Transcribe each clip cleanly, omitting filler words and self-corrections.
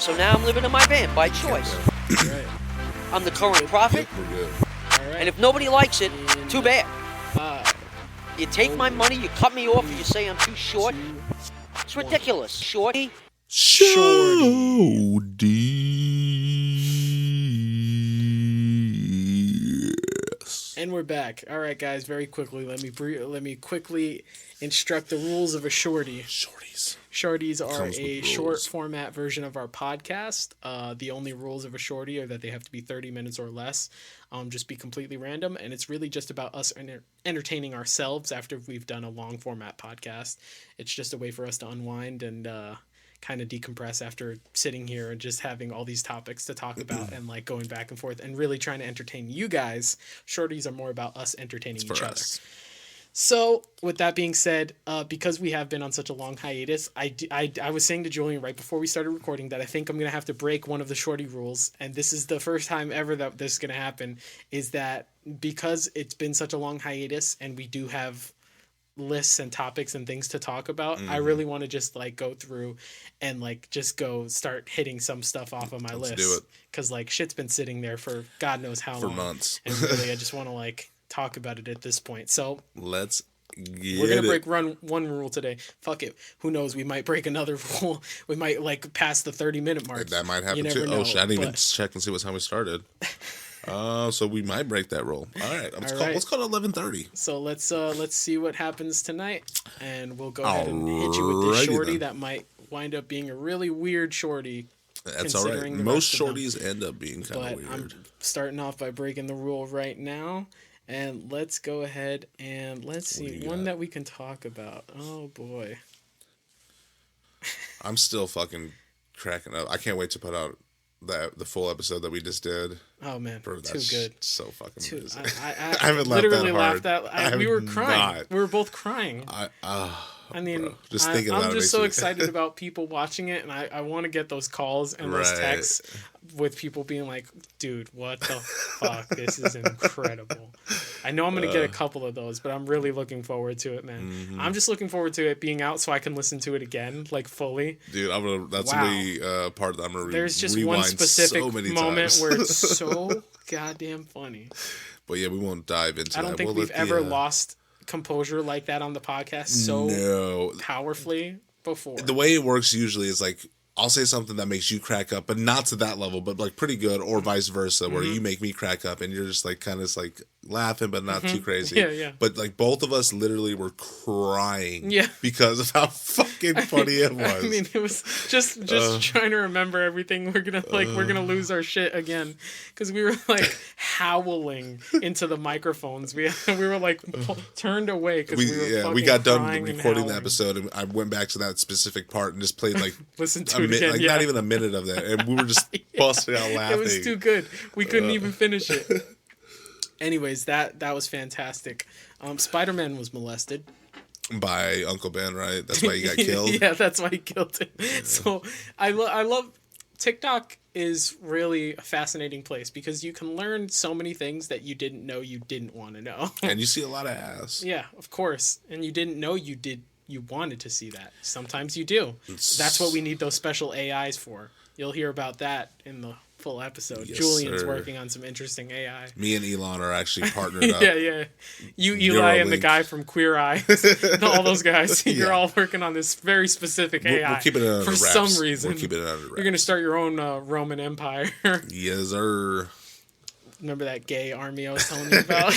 So now I'm living in my van by choice. Right. I'm the current prophet, We're good. All right. and if nobody likes it, too bad. 5, You take my money, you cut me off, and you say I'm too short. 2, It's ridiculous. Shorty. Shorty. and we're back. All right, guys. Very quickly, let me quickly instruct the rules of a shorty. Shorties. Shorties are Comes with a rules. short format version of our podcast. The only rules of a shorty are that they have to be 30 minutes or less. Just be completely random, and it's really just about us entertaining ourselves after we've done a long format podcast. It's just a way for us to unwind and kind of decompress after sitting here and just having all these topics to talk about and like going back and forth and really trying to entertain you guys. Shorties are more about us entertaining each other. So, with that being said, because we have been on such a long hiatus, I was saying to Julian right before we started recording that I think I'm going to have to break one of the shorty rules, and this is the first time ever that this is going to happen, is that because it's been such a long hiatus and we do have lists and topics and things to talk about, I really want to just like go through and like just go start hitting some stuff off of my list. do it. Because like shit's been sitting there for God knows how long. For months. And really, I just want to like talk about it at this point. So Let's get we're gonna it. break one rule today. Fuck it. Who knows? We might break another rule. We might like pass the 30-minute mark. That might happen You never too. know, Oh shit! I didn't even but- check and see what time we started. So we might break that rule. All right. Let's call it 11:30. So let's see what happens tonight, and we'll go ahead and hit you with this Alrighty shorty then. that might wind up being a really weird shorty. That's all right. Considering the Most rest of them. shorties end up being kind But of weird. I'm starting off by breaking the rule right now. And let's go ahead and let's What do see you one got? that we can talk about. Oh boy. I'm still fucking cracking up. I can't wait to put out the full episode that we just did. Oh man, Bro, too that's good. so fucking Too, amazing. I haven't laughed literally that hard. laughed I we were have crying. not. We were both crying. I mean, bro, just thinking about I'm it just makes so me- excited about people watching it, and I want to get those calls and those Right. texts with people being like, dude, what the fuck? This is incredible. I know I'm going to get a couple of those, but I'm really looking forward to it, man. Mm-hmm. I'm just looking forward to it being out so I can listen to it again, like fully. Dude, I'm gonna. That's Wow. gonna be part that I'm gonna. There's just rewind one specific so many moment times. where it's so goddamn funny. But yeah, we won't dive into. I don't that. think We'll we've let the, ever lost composure like that on the podcast so No, powerfully before. the way it works usually is like I'll say something that makes you crack up, but not to that level, but like pretty good, or vice versa, where Mm-hmm. you make me crack up and you're just like kind of like laughing, but not too crazy. Yeah, yeah. But like both of us literally were crying, Yeah. because of how fucking funny it was. I mean, it was just trying to remember everything. We're gonna lose our shit again because we were like howling into the microphones. We were like turned away because we were we fucking got done crying and recording the howling. episode, and I went back to that specific part and just played like Listen a to it minute, again. like Yeah. not even a minute of that, and we were just busting out laughing. It was too good. We couldn't even finish it. Anyways, that was fantastic. Spider-Man was molested. By Uncle Ben, right? That's why he got killed. Yeah, that's why he killed him. So I love TikTok is really a fascinating place because you can learn so many things that you didn't know you didn't want to know. And you see a lot of ass. Yeah, of course. And you didn't know you wanted to see that. Sometimes you do. That's what we need those special AIs for. You'll hear about that in the full episode. Yes, Julian's sir. working on some interesting AI. Me and Elon are actually partnered up. Yeah. You, Eli, and the Neuralink. guy from Queer Eye, all those guys. You're Yeah. all working on this very specific AI. We're keeping it under for wraps. some reason. We're keeping it under wraps. You're gonna start your own Roman Empire. Yes, sir. Remember that gay army I was telling you about?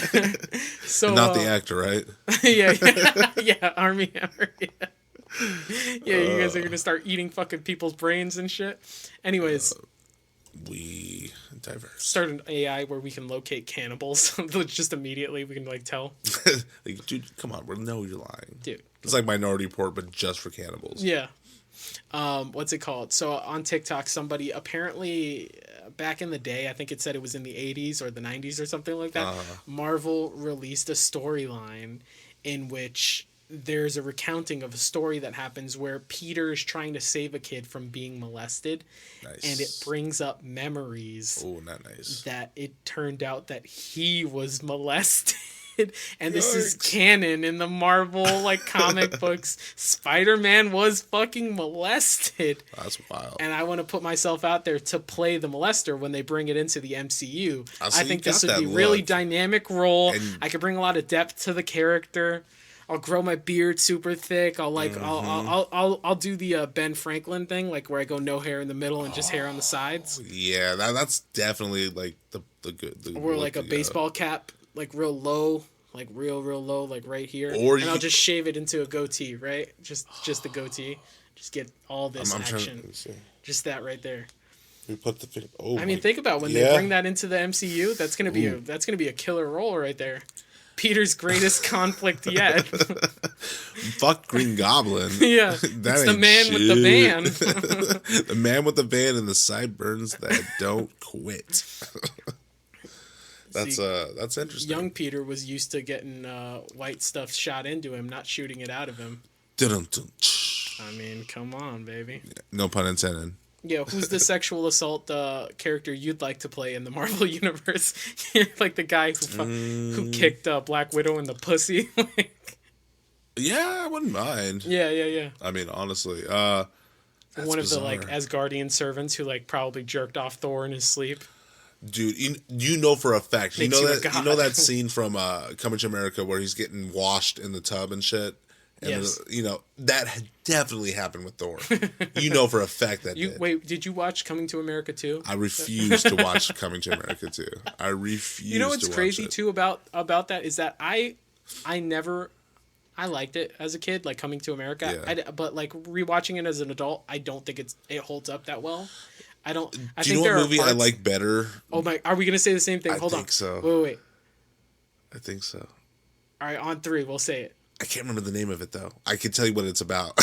So Not the actor, right? yeah, Army Hammer. Yeah, you guys are gonna start eating fucking people's brains and shit. Anyways, We diverse. start an AI where we can locate cannibals. Just immediately, we can like tell. Like, dude, come on, we know you're lying. Dude. It's like Minority Report, but just for cannibals. Yeah. What's it called? So on TikTok, somebody apparently back in the day, I think it said it was in the 80s or the 90s or something like that. Marvel released a storyline in which there's a recounting of a story that happens where Peter is trying to save a kid from being molested. Nice. And it brings up memories Oh, not nice. that it turned out that he was molested. and this is canon in the Marvel like comic books. Spider-Man was fucking molested. That's wild. And I want to put myself out there to play the molester when they bring it into the MCU. I think this would be really dynamic role. And I could bring a lot of depth to the character. I'll grow my beard super thick. I'll like I'll do the Ben Franklin thing, like where I go no hair in the middle and just hair on the sides. Yeah, that's definitely like the good. Or like a baseball cap, like real low, like real low, like right here. Or and I'll just shave it into a goatee, right? Just the goatee. Just get all this action. Just that right there. We put the. Oh, I mean, think about when they bring that into the MCU. That's gonna be a killer role right there. Peter's greatest conflict yet. Fuck Green Goblin. Yeah, it's the man with the van. The man with the van and the sideburns that don't quit. That's interesting. Young Peter was used to getting white stuff shot into him, not shooting it out of him. I mean, come on, baby. No pun intended. Yeah, who's the sexual assault character you'd like to play in the Marvel universe? You're like the guy who kicked Black Widow in the pussy. Yeah, I wouldn't mind. Yeah. I mean, honestly, one of bizarre. the like Asgardian servants who like probably jerked off Thor in his sleep. Dude, you know for a fact. You know that scene from Coming to America where he's getting washed in the tub and shit. And yes. That definitely happened with Thor. You know for a fact that did. Wait, did you watch Coming to America 2? I refuse to watch Coming to America 2. I refuse. You know what's to watch crazy it. too about that is that I liked it as a kid, like Coming to America. Yeah. But like rewatching it as an adult, I don't think it holds up that well. I think you know what movie I like better? Oh my! Are we gonna say the same thing? Hold on. I think so. Wait. I think so. All right, on 3, we'll say it. I can't remember the name of it though. I can tell you what it's about.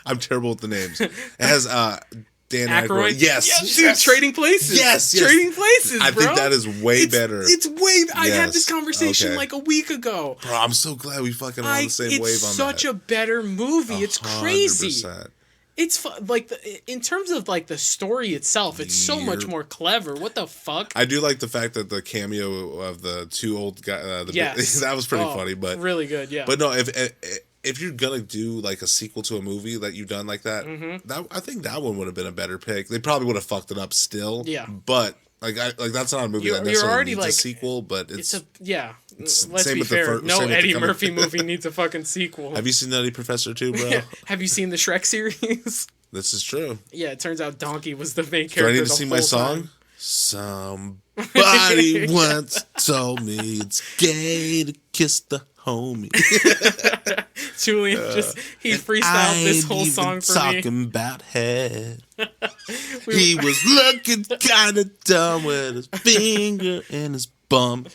I'm terrible with the names. It has Dan Aykroyd. Yes. Dude, Trading Places. Yes. Trading Places, bro. I think that is way better. It's way. I had this conversation like a week ago. Bro, I'm so glad we fucking on the same wave on that. It's such a better movie. It's crazy. 100%. It's like in terms of like the story itself, it's so much more clever. What the fuck? I do like the fact that the cameo of the two old guys. That was pretty funny, but really good. Yeah. But no, if you're gonna do like a sequel to a movie that you've done like that, I think that one would have been a better pick. They probably would have fucked it up still. Yeah. But that's not a movie that necessarily needs a sequel. But it's Let's be fair. No Eddie Murphy movie needs a fucking sequel. Have you seen Nutty Professor 2, bro? Yeah. Have you seen the Shrek series? This is true. Yeah, it turns out Donkey was the main character. Do I need to sing my song? Somebody once told me it's gay to kiss the homie. Julian he freestyled this whole song for me. Talking about head. He was looking kind of dumb with his finger in his bum.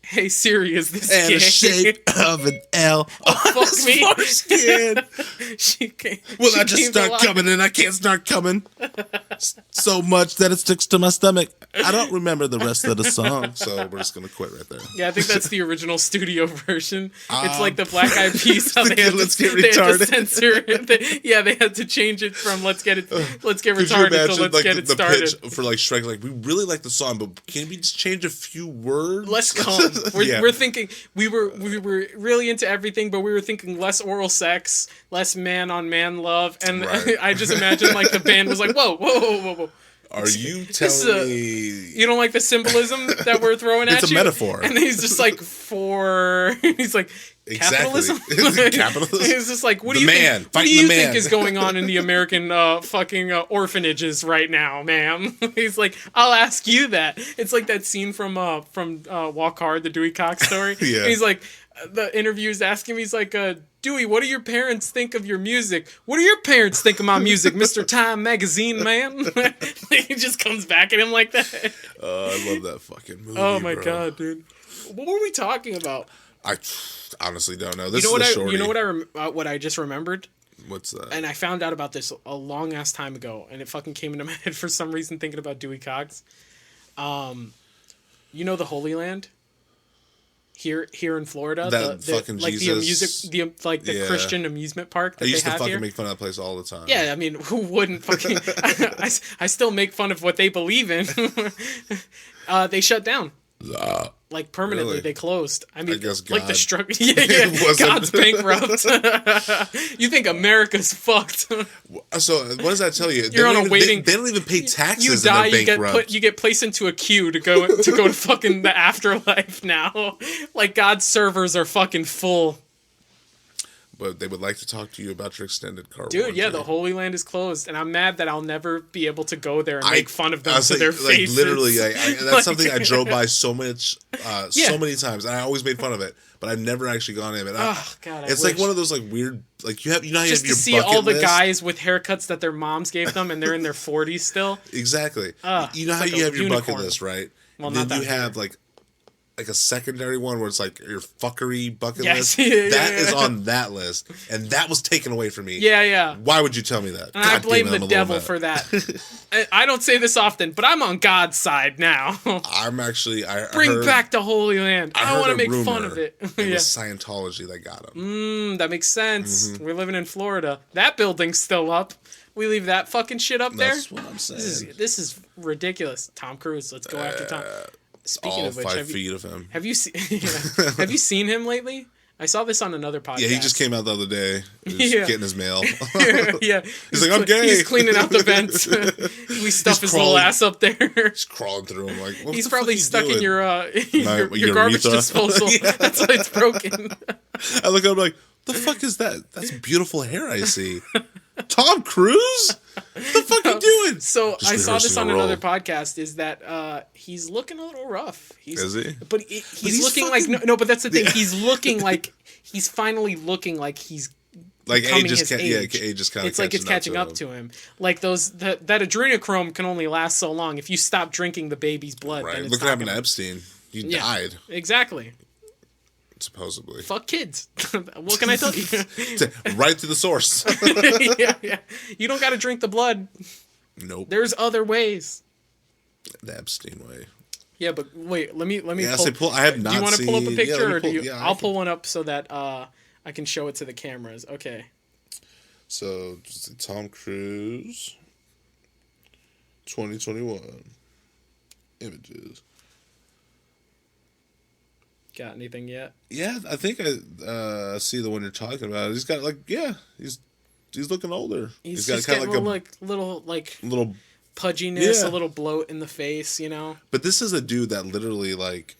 Hey Siri, is this and gay? A shape of an L on his foreskin. Will I just start coming and I can't start coming so much that it sticks to my stomach. I don't remember the rest of the song, so we're just gonna quit right there. Yeah, I think that's the original studio version. It's like the Black Eyed Peas. How they had Let's to, get they retarded. had to censor it. They had to change it from let's get retarded to let's get it started. Pitch for like Shrek, like we really like the song, but can we just change a few words? Less calm. We're thinking we were really into everything, but we were thinking less oral sex, less man on man love, and right. I just imagine like the band was like, whoa. Are you telling me you don't like the symbolism that we're throwing at you? It's a metaphor. And he's just like, he's like, capitalism? Capitalism? He's just like, what do you think is going on in the American fucking orphanages right now, ma'am? He's like, I'll ask you that. It's like that scene from Walk Hard, the Dewey Cox story. Yeah. And he's like, the interviewer's asking me, he's like, Dewey, what do your parents think of your music? What do your parents think of my music, Mr. Time Magazine, man? He just comes back at him like that. I love that fucking movie. Oh my god, dude! What were we talking about? I honestly don't know. You know what I just remembered? What's that? And I found out about this a long ass time ago, and it fucking came into my head for some reason thinking about Dewey Cox. You know the Holy Land? Here in Florida, the Christian amusement park that I used they to have fucking here. make fun of that place all the time. Yeah, I mean, who wouldn't fucking? I still make fun of what they believe in. They shut down. Like permanently, Really? they closed. I mean, guess like the God struggle. Yeah, wasn't- God's bankrupt. You think America's fucked? So what does that tell you? You're on a waiting. They don't even pay taxes. You and die. they're You get bankrupt. you get placed into a queue to go to fucking the afterlife now. Like God's servers are fucking full. But they would like to talk to you about your extended car Dude, warranty. yeah, the Holy Land is closed, and I'm mad that I'll never be able to go there and make fun of them I was to their faces. Literally, that's Like- something I drove by so much, Yeah. so many times, and I always made fun of it. But I've never actually gone in it. Oh, God, I it's like wish. one of those like weird, like you know how you Just have your to see bucket all the list? guys with haircuts that their moms gave them, and they're in their 40s still. Exactly. You know it's how like you a have your bucket unicorn. list, right? Well, And not then you that have like a secondary one where it's like your fuckery bucket Yes, list. yeah, That yeah. is on that list, and that was taken away from me. Yeah, yeah. Why would you tell me that? And I God blame damn it, the I'm a little devil mad. for that. I don't say this often, but I'm on God's side now. I'm actually. I Bring heard, back the Holy Land. I heard want to a make rumor fun of it. It Yeah. was Scientology that got him. That makes sense. Mm-hmm. We're living in Florida. That building's still up. We leave that fucking shit up there. That's what I'm saying. This is ridiculous. Tom Cruise. Let's go after Tom. Speaking All of which, 5 feet of him. have you seen have you seen him lately? I saw this on another podcast. Yeah, he just came out the other day. He was Yeah. getting his mail. Yeah, He's like, I'm gay. He's cleaning out the vents. We stuff his little crawling. ass up there. He's crawling through him like, what He's the probably fuck stuck doing? in your your garbage urethra. disposal. Yeah. That's why it's broken. I look up like, the fuck is that? That's beautiful hair I see. Tom Cruise? The fuck you doing? So Just I saw this rehearsing on a role. another podcast. Is that he's looking a little rough? Is he? But he's looking fucking- like no. But that's the thing. He's looking like he's finally looking like he's Like becoming age just his age. age just kind of It's like it's catching up to him. Like that adrenochrome can only last so long. If you stop drinking the baby's blood, Right. then it's Look what not happened to gonna- Epstein. He Yeah. died, Exactly. supposedly. Fuck kids. What can I tell you? Right to the source. Yeah. You don't got to drink the blood. Nope. There's other ways. The Epstein way. Yeah, but wait. Let me. Yeah, pull, I have not do you want to pull up a seen- picture, yeah, let me or do pull- you? yeah, I I'll can- pull one up so that I can show it to the cameras. Okay. So, Tom Cruise, 2021 images. Got anything yet? Yeah, I think I see the one you're talking about. He's got he's looking older. He's got just kind getting of like little little. pudginess, Yeah. a little bloat in the face. You know. But this is a dude that literally like.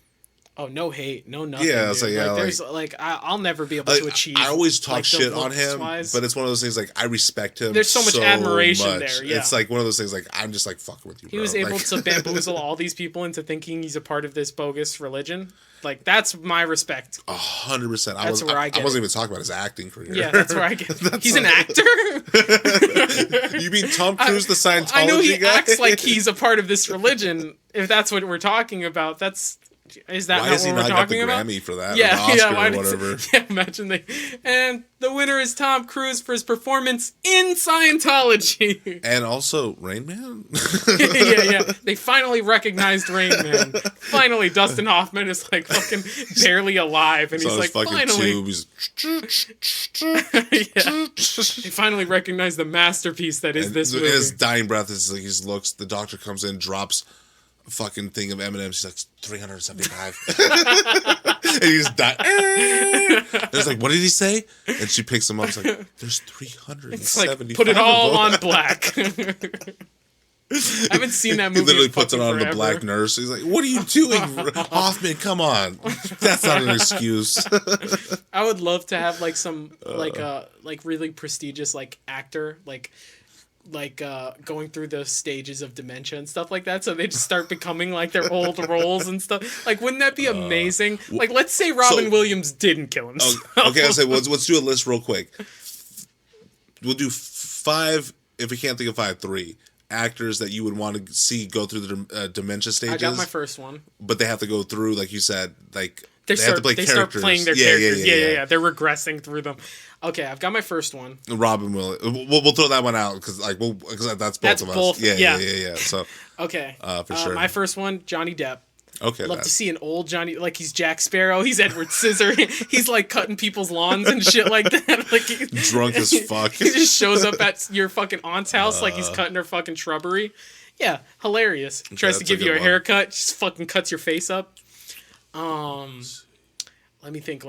Oh, no hate, no nothing. Yeah, dude. it's like, yeah, there's I'll never be able Like, to achieve. I always talk like, the shit on him, looks-wise. but it's one of those things like I respect him. There's so much admiration much. there, yeah. It's like one of those things like I'm just like fucking with you. He was bro. able Like- to bamboozle all these people into thinking he's a part of this bogus religion. Like that's my respect. 100%. That's where I get I wasn't it. even talking about his acting career. Yeah, that's where I get. He's an actor. You mean Tom Cruise, the Scientology I know he guy? acts like he's a part of this religion. If that's what we're talking about, is that Why not has he what we're not got the talking about? Grammy for that? Yeah, or the Oscar yeah, why or did- whatever. Yeah, imagine and the winner is Tom Cruise for his performance in Scientology. And also Rain Man. yeah. They finally recognized Rain Man. Finally, Dustin Hoffman is like fucking barely alive, and It's he's on like, his fucking finally, tube. yeah. They finally recognized the masterpiece that is this movie. His dying breath is like he looks. The doctor comes in, drops a fucking thing of M&M's. He's like 375, and he's dying. It's like, what did he say? And she picks him up. It's like, there's 375. It's like, put it all on black. I haven't seen that movie. He literally in puts it fucking on the forever. black nurse. He's like, "What are you doing, Hoffman? Come on, that's not an excuse." I would love to have like some like really prestigious like actor like going through the stages of dementia and stuff like that, so they just start becoming like their old roles and stuff. Like, wouldn't that be amazing? Like, let's say Robin Williams didn't kill himself. Okay, I'll say let's do a list real quick. We'll do 5. If we can't think of 5, 3 actors that you would want to see go through the dementia stages. I got my first one. But they have to go through, like you said, like They have to play start characters. playing their characters. Yeah. They're regressing through them. Okay, I've got my first one. Robin Williams. We'll throw that one out because that's both That's of us. both, Yeah. yeah. So Okay, for sure. my first one, Johnny Depp. okay, Love to see an old Johnny, like he's Jack Sparrow, he's Edward Scissorhands, he's like cutting people's lawns and shit like that. Like drunk as fuck. He just shows up at your fucking aunt's house like he's cutting her fucking shrubbery. Yeah, hilarious. Tries to that's a give you good a one. haircut, just fucking cuts your face up. Let me think.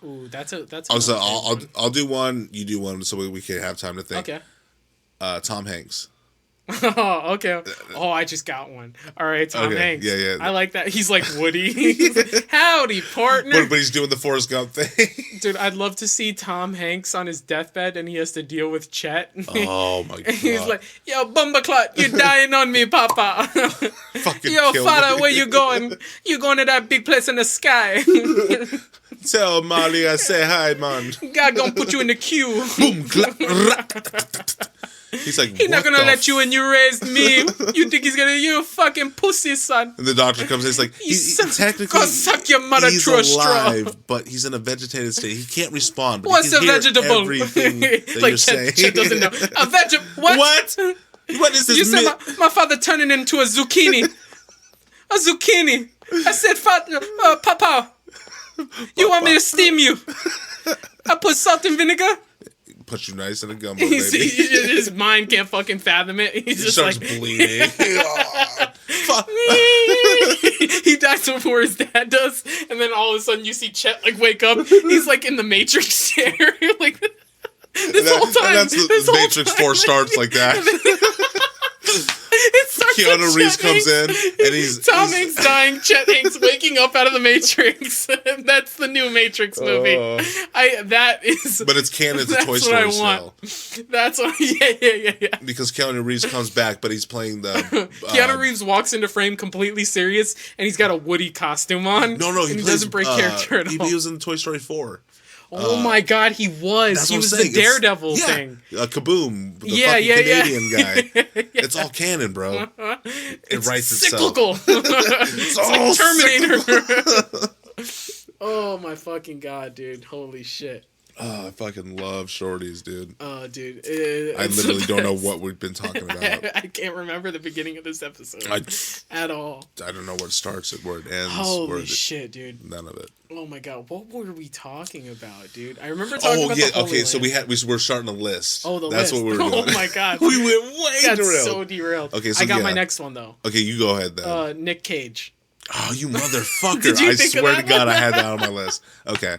Ooh, that's. Also, I'll do one. You do one, so we can have time to think. Okay. Tom Hanks. Oh, okay. Oh, I just got one. All right, Tom Hanks. Yeah. I like that. He's like Woody. He's like, howdy, partner. But he's doing the Forrest Gump thing. Dude, I'd love to see Tom Hanks on his deathbed and he has to deal with Chet. Oh my god. He's like, yo, Bumbaclot, you're dying on me, Papa. Fucking yo, kill father, me. where you going? You going to that big place in the sky. Tell Molly I say hi, man. God gonna put you in the queue. Boom, clap. He's like, He's not gonna let you in. You raised me. You think he's gonna? You fucking pussy, son. And the doctor comes in. He's like, technically, go suck your mother he's through a straw. alive, but he's in a vegetated state. He can't respond. But What's he a can hear vegetable? everything that like you're saying. Chet doesn't know. A vegetable? What? What is this? You said my father turning into a zucchini. A zucchini. I said, Papa, you want me to steam you? I put salt and vinegar. Put you nice in a gumbo, baby. His mind can't fucking fathom it. He's just starts like bleeding. He dies before his dad does, and then all of a sudden you see Chet like wake up. He's like in the Matrix chair, like this whole time. That's the Matrix 4 starts like that. Keanu Reeves comes in and he's Tom Hanks dying, Chet Hanks waking up out of the Matrix. That's the new Matrix movie. But it's canon to Toy Story still. That's what. Yeah. Because Keanu Reeves comes back, but he's playing the. Keanu Reeves walks into frame completely serious, and he's got a Woody costume on. No, he doesn't break character at all. He was in Toy Story 4. Oh my god, he was. He was the Daredevil thing. Kaboom. The fucking Canadian guy. It's all canon, bro. It writes cyclical. itself. It's like Terminator. Oh my fucking god, dude. Holy shit. Oh, I fucking love shorties, dude. Oh, dude. I literally don't know what we've been talking about. I can't remember the beginning of this episode at all. I don't know where it starts and where it ends. Holy shit, dude. None of it. Oh my god, what were we talking about, dude? I remember talking about the Holy Land. So we're starting a list. Oh, That's list. what we were doing. Oh my god. We went way That's derailed. so derailed. Okay, so I got my next one, though. Okay, you go ahead, then. Nick Cage. Oh, you motherfucker. Did you I think swear of to that God, one? I had that on my list. Okay.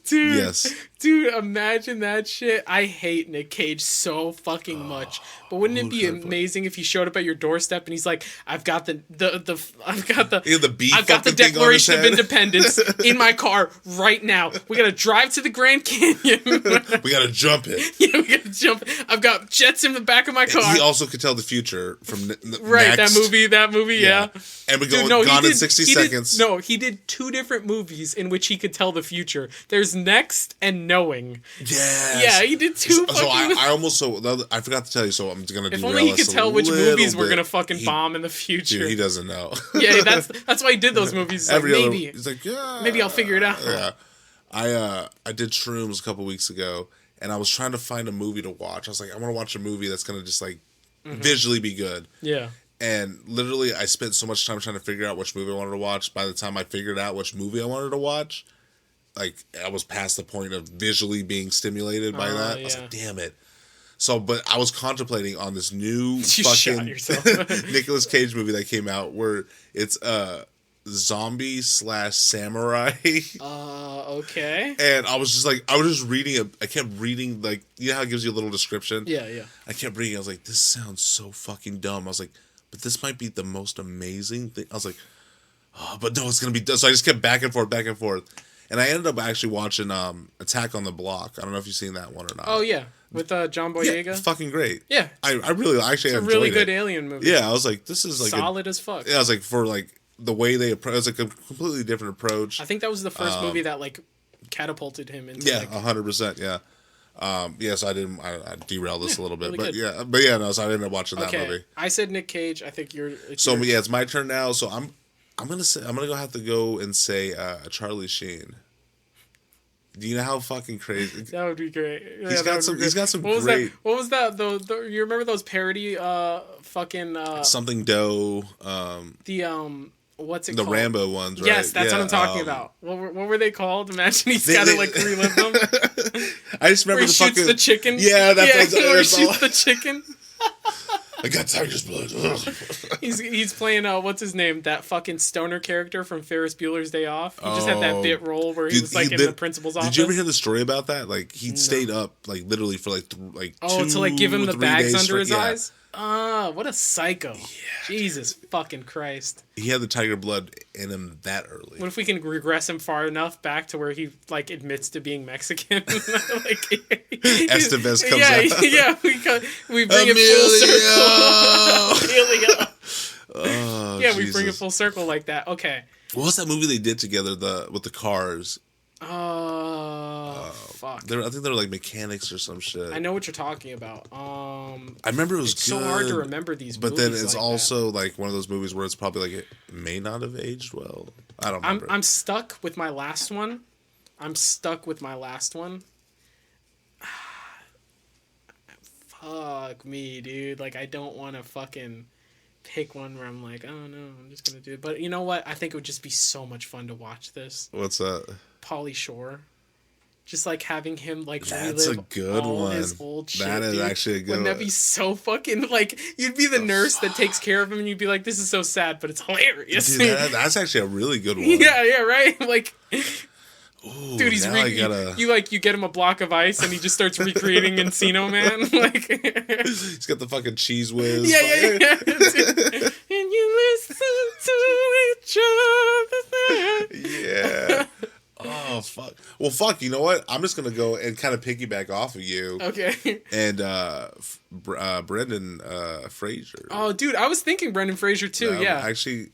Dude, yes. Dude, imagine that shit. I hate Nick Cage so fucking much. But wouldn't it be amazing if he showed up at your doorstep and he's like, I've got the Declaration of Independence in my car right now. We gotta drive to the Grand Canyon. We gotta jump it. Yeah, we gotta jump. I've got jets in the back of my car. He also could tell the future from right, next. that movie, yeah. And we go Gone in 60 Seconds. He did 2 different movies in which he could tell the future. There's Next and Knowing. Yes. Yeah, he did 2 fucking... So I forgot to tell you, so I'm gonna if derail only he could us tell which movies bit. we're gonna fucking bomb in the future. Dude, he doesn't know. Yeah, that's why he did those movies. He's maybe. He's like, yeah. Maybe I'll figure it out. Yeah. I did Shrooms a couple weeks ago, and I was trying to find a movie to watch. I was like, I want to watch a movie that's gonna just like visually be good. Yeah. And literally, I spent so much time trying to figure out which movie I wanted to watch. By the time I figured out which movie I wanted to watch, like I was past the point of visually being stimulated by that. Yeah. I was like, damn it. So, but I was contemplating on this new fucking Nicolas Cage movie that came out where it's zombie/samurai. Okay. And I was just like, I was just reading it. I kept reading, like, you know how it gives you a little description? Yeah. I kept reading. I was like, this sounds so fucking dumb. I was like, but this might be the most amazing thing. I was like, oh, but no, it's going to be dumb. So I just kept back and forth. And I ended up actually watching Attack on the Block. I don't know if you've seen that one or not. Oh, yeah. With John Boyega? Yeah, it's fucking great. Yeah. I really actually enjoyed it. It's a really good alien movie. Yeah, I was like, this is like solid as fuck. Yeah, I was like, for like the way they approach, it was like a completely different approach. I think that was the first movie that like catapulted him into 100%, yeah. So I derailed this a little bit, really no, so I ended up watching that movie. I said Nick Cage. I think it's my turn now. So I'm gonna have to go and say Charlie Sheen. Do you know how fucking crazy? That would be great. Yeah, he's got some what great. What was that? You remember those parody fucking something dough. What's it called? The Rambo ones, right? Yes, that's what I'm talking about. What were they called? Imagine he's got to like relive them. I just remember where he shoots the chicken. Yeah, that's where he shoots the chicken. I got tiger's blood. He's playing what's his name? That fucking stoner character from Ferris Bueller's Day Off. He just had that bit role where he was like in the principal's office. Did you ever hear the story about that? Like he stayed up like literally for like 2 to like give him the bags under his yeah. eyes. What a psycho! Yeah, Jesus fucking Christ! He had the tiger blood in him that early. What if we can regress him far enough back to where he like admits to being Mexican? Like Estevez comes out. Yeah, we bring it full circle. Emilio. Oh, yeah, Jesus. we bring it full circle like that. Okay. What was that movie they did together? With the cars. Fuck. I think they were like mechanics or some shit. I know what you're talking about. I remember it was it's good, so hard to remember these movies. But then it's like also like one of those movies where it's probably like it may not have aged well. I don't remember. I'm stuck with my last one. Fuck me, dude. Like, I don't want to fucking pick one where I'm like, oh no, I'm just gonna do it. But you know what? I think it would just be so much fun to watch this. What's that? Pauly Shore. Just like having him like That's relive a good all one. his old shit. That is dude. actually a good Wouldn't that be so fucking like you'd be the nurse that takes care of him and you'd be like, this is so sad, but it's hilarious. Dude, that's actually a really good one. Yeah, right? Like Ooh, dude, he's you get him a block of ice and he just starts recreating Encino Man. Like he's got the fucking cheese whiz. Yeah. And you listen to each other. Yeah. Oh fuck. Well, fuck. You know what? I'm just gonna go and kind of piggyback off of you. Okay. And Brendan Fraser. Oh, dude, I was thinking Brendan Fraser too. Yeah. Actually,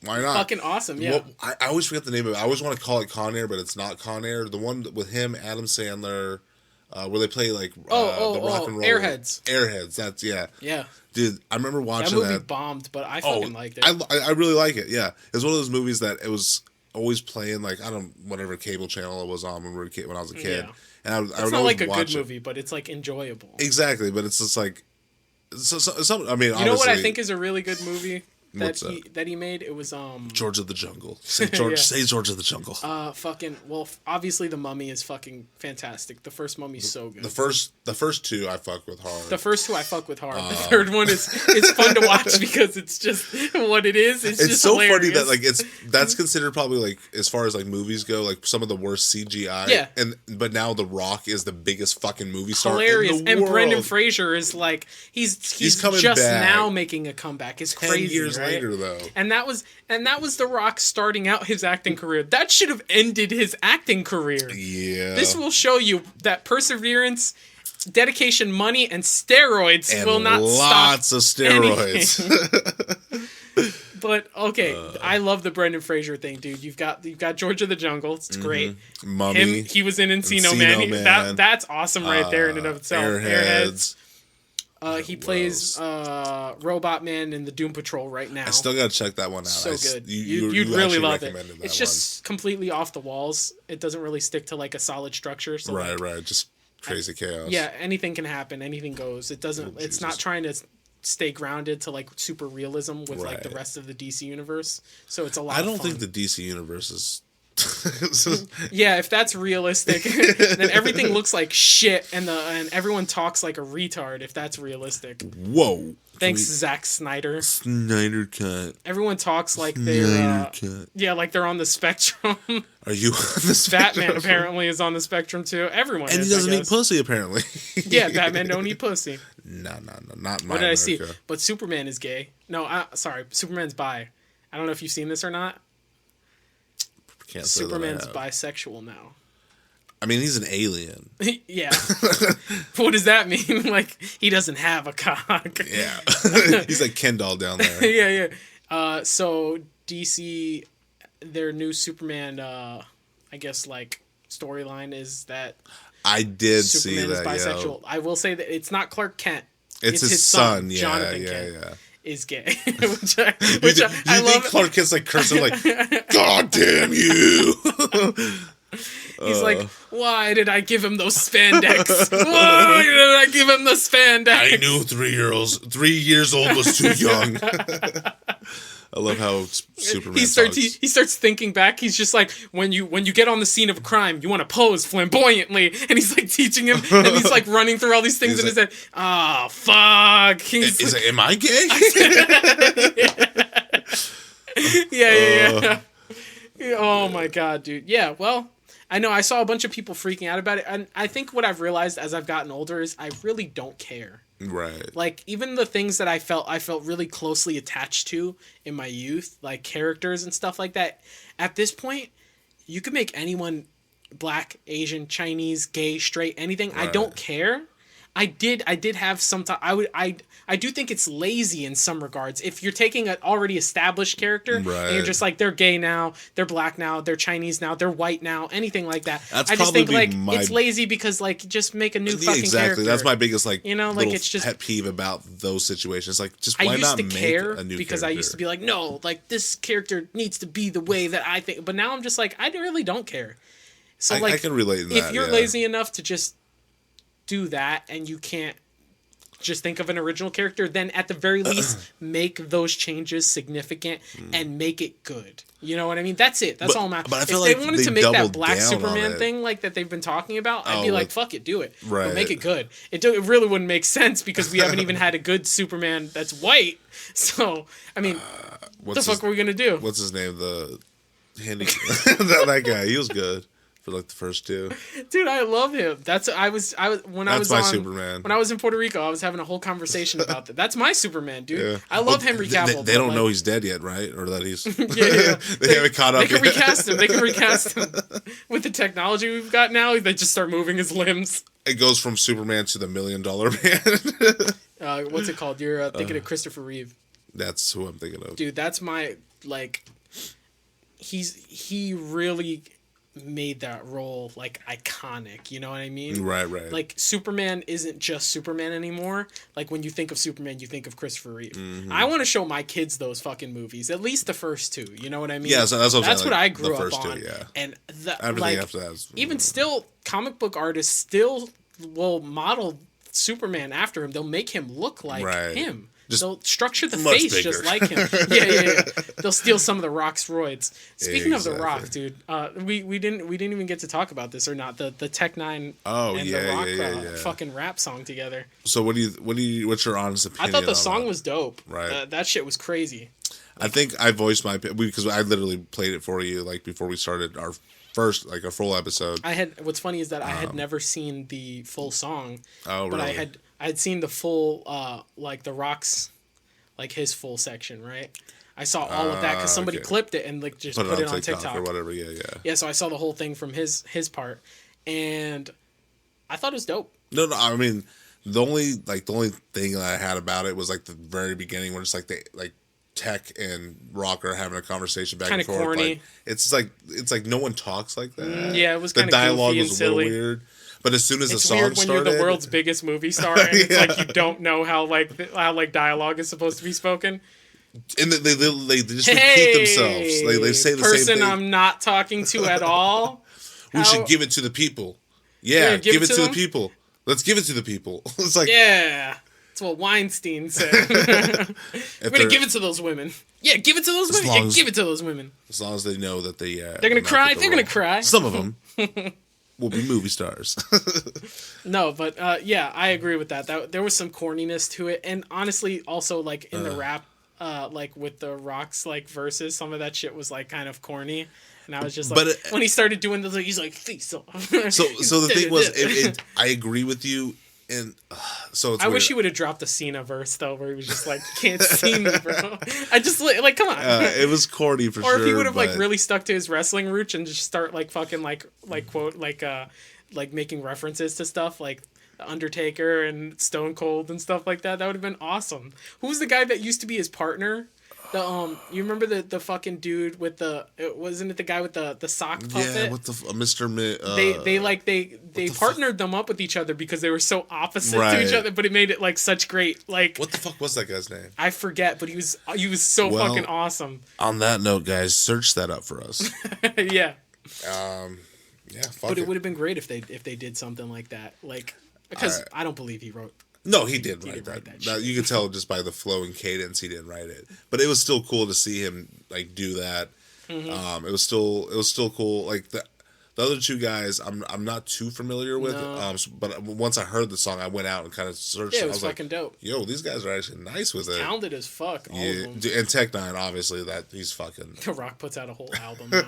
why not? Fucking awesome. Yeah. Well, I always forget the name of it. I always want to call it Con Air, but it's not Con Air. The one with him, Adam Sandler, where they play like the rock and roll. Airheads. That's yeah. Yeah. Dude, I remember watching that. Movie bombed, but I fucking liked it. I really like it. Yeah, it was one of those movies that it was always playing like whatever cable channel it was on when I was a kid. Yeah. And I it's would not like a good it. movie, but it's like enjoyable. Exactly, but it's just like I mean, you know what I think is a really good movie that he made? It was George of the Jungle. Say George. Say George of the Jungle. Obviously the Mummy is fucking fantastic. The first Mummy's so good. The first two I fuck with hard. The first two I fuck with hard. The third one is fun to watch because it's just what it is. It's just so hilarious. funny that like that's considered probably like as far as like movies go like some of the worst CGI. Yeah. But now The Rock is the biggest fucking movie star. Hilarious. In the and world. Brendan Fraser is like he's coming just back. Now making a comeback. It's 10 crazy. years right? later though. And that was The Rock starting out his acting career. That should have ended his acting career. Yeah. This will show you that perseverance, dedication, money, and steroids will not stop. Lots of steroids. But okay, I love the Brendan Fraser thing, dude. You've got George of the Jungle. It's great. Mummy. He was in Encino Man. That's awesome right there in and of itself. Airheads. He plays Robot Man in the Doom Patrol right now. I still gotta check that one out. So good. You'd really love it. It's just completely off the walls. It doesn't really stick to like a solid structure. So right. Just crazy chaos. Yeah, anything can happen. Anything goes. It doesn't. It's not trying to stay grounded to like super realism with like the rest of the DC universe. So it's a lot. I don't think the DC universe is. Yeah, if that's realistic, then everything looks like shit, and everyone talks like a retard. If that's realistic. Whoa! Thanks, Zack Snyder. Snyder cut. Everyone talks like they're like they're on the spectrum. Are you on the spectrum? Batman apparently is on the spectrum too. Everyone and is, he doesn't eat pussy apparently. Yeah, Batman don't eat pussy. No, not my. What did I see? But Superman is gay. No, sorry, Superman's bi. I don't know if you've seen this or not. Can't Superman's bisexual now. I mean, he's an alien. Yeah. What does that mean? Like, he doesn't have a cock. Yeah. He's like Ken doll down there. Yeah. So DC, their new Superman, I guess, like, storyline is that I did Superman see that, is bisexual. yo. I will say that it's not Clark Kent. It's his son. Jonathan Kent. Yeah. Is gay, which I love. Clark Kent's like cursing, like, "God damn you!" He's like, "Why did I give him those spandex? Why did I give him the spandex? I knew 3 years old was too young." I love how Superman he starts talks. he starts thinking back. He's just like, when you get on the scene of a crime, you want to pose flamboyantly, and he's like teaching him, and he's like running through all these things in his head. Oh fuck! Is it? Am I gay? Yeah. Oh my god, dude. Yeah, well, I know I saw a bunch of people freaking out about it, and I think what I've realized as I've gotten older is I really don't care. Right. Like, even the things that I felt really closely attached to in my youth, like characters and stuff like that, at this point, you could make anyone black, Asian, Chinese, gay, straight, anything. Right. I don't care. I did have some time. I do think it's lazy in some regards. If you're taking an already established character, and you're just like, they're gay now, they're black now, they're Chinese now, they're white now, anything like that. I just think like it's lazy because like just make a new fucking character. That's my biggest like like it's just pet peeve about those situations. Like just why not make a new because character? I used to be like, no, like this character needs to be the way that I think. But now I'm just like, I really don't care. So I can relate in that. If you're lazy enough to just do that and you can't just think of an original character, then at the very least make those changes significant and make it good. You know what I mean? That's it. That's all I'm at. But I feel if like they wanted to make that black Superman thing like that they've been talking about, I'd be like, fuck it, do it. Right. But make it good. It really wouldn't make sense because we haven't even had a good Superman that's white. So, I mean, what the fuck are we going to do? What's his name? The handy that guy. He was good. For like the first two, dude, I love him. That's my Superman. When I was in Puerto Rico, I was having a whole conversation about that. That's my Superman, dude. Yeah. I love Henry Cavill. They don't know he's dead yet, right? Or that he's they haven't caught up. They can recast him. They can recast him with the technology we've got now. They just start moving his limbs. It goes from Superman to the $1 Million Man. What's it called? You're thinking of Christopher Reeve. That's who I'm thinking of, dude. That's my he really made that role like iconic, you know what I mean? Right. Like Superman isn't just Superman anymore. Like when you think of Superman, you think of Christopher Reeve. Mm-hmm. I want to show my kids those fucking movies, at least the first two. You know what I mean? Yeah, so that's what I grew up on. Yeah. And everything after that is, even still, comic book artists still will model Superman after him. They'll make him look like him. They'll structure the face bigger. Just like him. Yeah. They'll steal some of the Rock's roids. Speaking of the Rock, dude, we didn't even get to talk about this or not. The Tech Nine and the Rock fucking rap song together. So what's your honest opinion? I thought the song was dope. Right. That shit was crazy. I think I voiced my opinion because I literally played it for you like before we started our first a full episode. What's funny is that I had never seen the full song. Oh, but really? I had seen the full the Rock's his full section, right? I saw all of that because somebody clipped it and just put it on TikTok or whatever. Yeah. So I saw the whole thing from his part, and I thought it was dope. No. I mean, the only thing that I had about it was like the very beginning when it's like Tech and Rock are having a conversation back and forth. Kind of corny. It's like no one talks like that. Yeah, it was kind of the dialogue goofy and was silly. A little weird. But as soon as the song started, it's weird when you're the world's biggest movie star and it's like you don't know how dialogue is supposed to be spoken. And they just repeat themselves. They say the same thing. I'm not talking to at all. We should give it to the people. Yeah, give it to the people. Let's give it to the people. It's like that's what Weinstein said. We're gonna give it to those women. Yeah, give it to those women. Yeah, give it to those women. As long as they know that they're gonna cry. They're gonna cry. Some of them will be movie stars. No, but I agree with that. There was some corniness to it, and honestly, also in the rap, with the Rock's verses, some of that shit was kind of corny. And I was just when he started doing this, he's like, face off. So the thing was, I agree with you. And so it's I wish he would have dropped the Cena verse though, where he was just like, "You can't see me, bro." I just come on. It was corny for sure. Or if he would have really stuck to his wrestling roots and just start fucking quote making references to stuff like The Undertaker and Stone Cold and stuff like that. That would have been awesome. Who's the guy that used to be his partner? You remember the fucking dude with wasn't it the guy with the sock puppet? Yeah, what the Mr. They partnered them up with each other because they were so opposite to each other, but it made it such great What the fuck was that guy's name? I forget, but he was so fucking awesome. On that note, guys, search that up for us. Yeah. Yeah, but it would have been great if they did something like that, because I don't believe he wrote. No, he did write that. You could tell just by the flow and cadence he didn't write it. But it was still cool to see him like do that. Mm-hmm. It was still cool. Like the other two guys, I'm not too familiar with. No. But once I heard the song, I went out and kind of searched. Yeah, it was I was fucking dope. Yo, these guys are actually nice with it. Talented as fuck. All of them. And Tech Nine, obviously, that he's fucking. The Rock puts out a whole album now.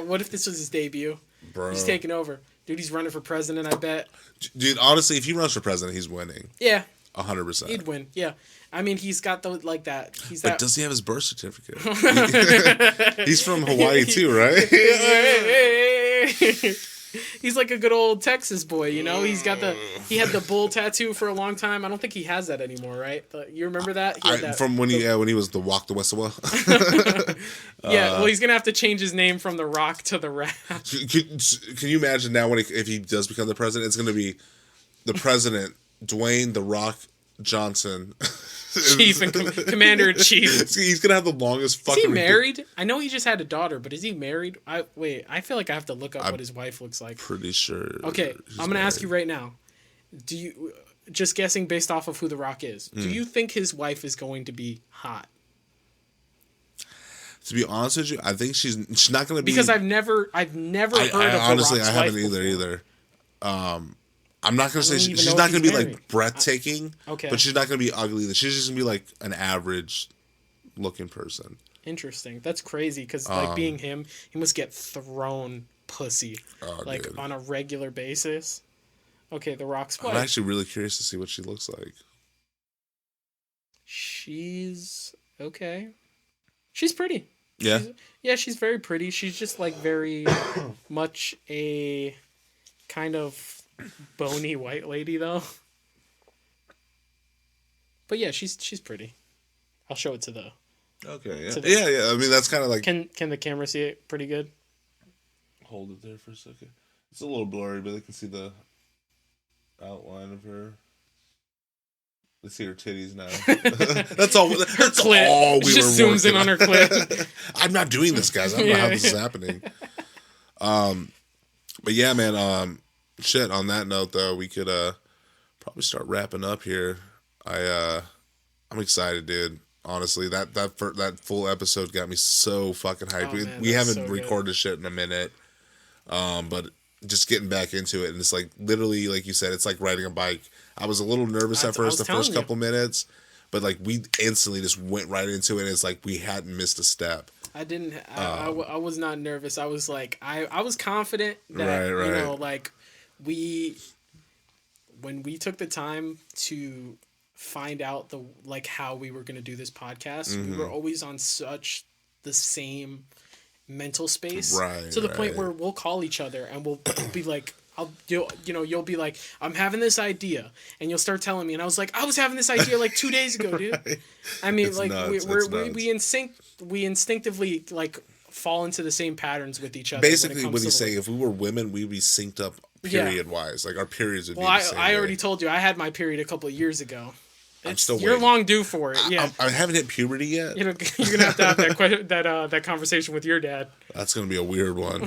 What if this was his debut? Bro, he's taking over. Dude, he's running for president, I bet. Dude, honestly, if he runs for president, he's winning. Yeah. 100%. He'd win, yeah. I mean, he's got the, like that. But does he have his birth certificate? He's from Hawaii too, right? He's like a good old Texas boy, you know? He had the bull tattoo for a long time. I don't think he has that anymore, right? You remember that? From when he was the Walk the Wessawa. Yeah, well, he's gonna have to change his name from The Rock to The Rap. Can you imagine now if he does become the president? It's gonna be the president, Dwayne The Rock Johnson. Chief and Commander in Chief. He's gonna have the longest fucking. Is he married? I know he just had a daughter, but is he married? I feel like I have to look up what his wife looks like. Pretty sure. Okay, I'm gonna ask you right now. Do you, just guessing based off of who The Rock is, do you think his wife is going to be hot? To be honest with you, I think she's not gonna be. Because I've never heard of honestly, The Rock's I haven't wife either. I'm not gonna say she's not gonna be like breathtaking, okay, but she's not gonna be ugly. She's just gonna be like an average looking person. Interesting. That's crazy because like being him, he must get thrown pussy dude, on a regular basis. Okay, The Rock's wife. I'm actually really curious to see what she looks like. She's okay. She's pretty. Yeah. She's very pretty. She's just like very much a kind of bony white lady though. But yeah, she's pretty. I'll show it to the. Okay. Yeah. Yeah. I mean, that's kind of like. Can the camera see it pretty good? Hold it there for a second. It's a little blurry, but they can see the outline of her. They see her titties now. That's all. That's clit. All we she just were zooms in on her clit. I'm not doing this, guys. I don't know how this is happening. But yeah, man. Shit. On that note, though, we could probably start wrapping up here. I'm excited, dude. Honestly, that full episode got me so fucking hyped. Man, we haven't so recorded this shit in a minute, but just getting back into it, and it's like literally, like you said, it's like riding a bike. I was a little nervous at first, the first couple minutes, but like we instantly just went right into it. And it's like we hadn't missed a step. I didn't. I was not nervous. I was like, I was confident that you know, like when we took the time to find out how we were going to do this podcast, we were always on such the same mental space, to the point where we'll call each other and we'll be like, you'll be like, I'm having this idea, and you'll start telling me, and I was like, I was having this idea like 2 days ago, dude. I mean, it's like nuts. we instinctively like fall into the same patterns with each other. Basically, what he's saying, if we were women, we'd be synced up period wise. Like our periods would be the same. I already told you I had my period a couple of years ago. I'm still You're waiting. long due for it. Yeah, I haven't hit puberty yet. You're gonna have that conversation with your dad. That's gonna be a weird one.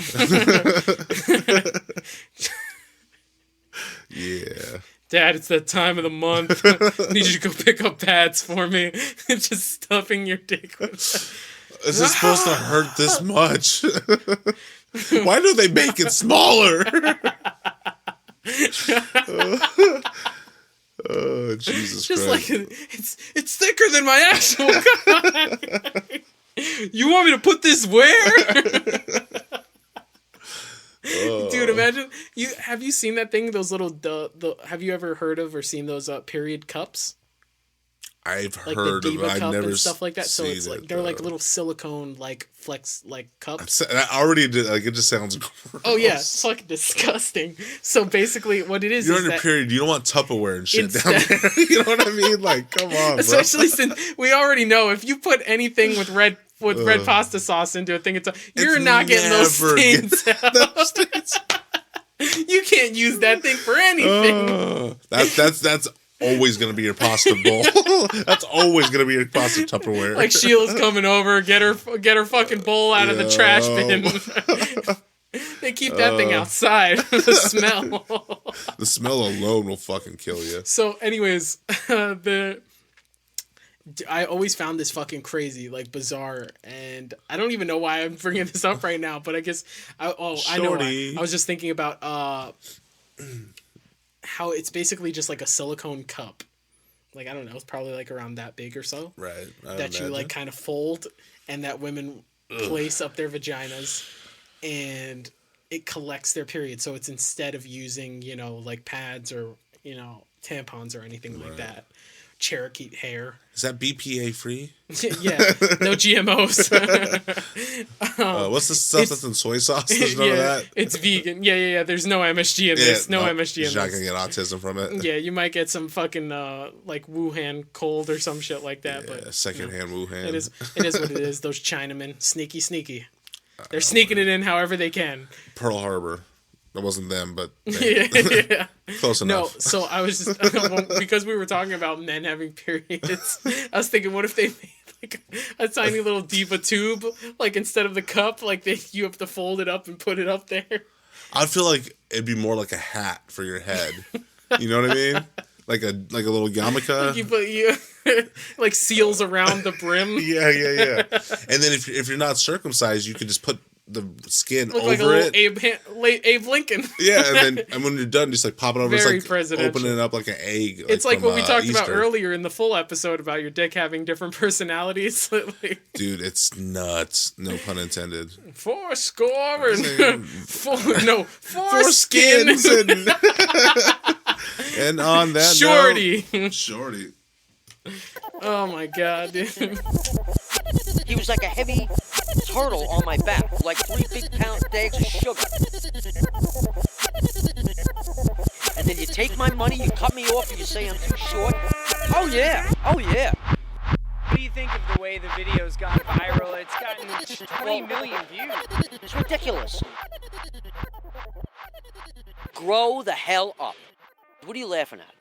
Yeah. Dad, it's that time of the month. I need you to go pick up pads for me. Just stuffing your dick with that. Is it supposed to hurt this much? Why do they make it smaller? Oh, Jesus just Christ. Like it's thicker than my actual cock. You want me to put this where? Dude, imagine have you seen that thing? Those little have you ever heard of or seen those period cups? I've like heard the Diva of it. I've never and stuff like that. So it's like they're like though. little silicone like flex like cups. I already did. Like it just sounds gross. Oh yeah, it's fucking disgusting. So basically, what it is, you're on your period. You don't want Tupperware and shit down there. You know what I mean? Like, come on, bro. Especially since we already know if you put anything with red pasta sauce into a thing, you're not getting those stains out. You can't use that thing for anything. That's always gonna be your pasta bowl. That's always gonna be your pasta Tupperware. Like Sheila's coming over, get her fucking bowl out of the trash bin. They keep that thing outside. The smell. The smell alone will fucking kill you. So, anyways, I always found this fucking crazy, like bizarre, and I don't even know why I'm bringing this up right now. But I guess I know why. I was just thinking about how it's basically just like a silicone cup. Like, I don't know, it's probably like around that big or so. Right. That you like kind of fold and that women place up their vaginas and it collects their period. So it's instead of using, you know, like pads or, you know, tampons or anything like that. Cherokee hair. Is that BPA free? Yeah, no GMOs. What's the stuff that's in soy sauce? There's none of that. It's vegan. Yeah. There's no MSG in this. No MSG in this. You're not gonna get autism from it. Yeah, you might get some fucking like Wuhan cold or some shit like that. Yeah, but secondhand Wuhan. It is what it is. Those Chinamen, sneaky. They're sneaking it in however they can. Pearl Harbor. It wasn't them, but yeah. Close enough. No, so I was just because we were talking about men having periods. I was thinking, what if they made like a tiny little diva tube, like instead of the cup, like you have to fold it up and put it up there. I'd feel like it'd be more like a hat for your head. You know what I mean? Like a little yarmulke. Like you put like seals around the brim. Yeah. And then if you're not circumcised, you could just put the skin look over like a little it. Abe Lincoln. Yeah, and when you're done, just like pop it over. Very it's like presidential. opening it up like an egg. It's like from, what we talked Easter. about earlier in the full episode about your dick having different personalities. Dude, it's nuts. No pun intended. Four score and four skins and on that Shorty. Oh my god, dude. He was like a heavy turtle on my back, like 3 big pound bags of sugar. And then you take my money, you cut me off, and you say I'm too short. Oh yeah. What do you think of the way the video's gone viral? It's gotten 20 million views. It's ridiculous. Grow the hell up. What are you laughing at?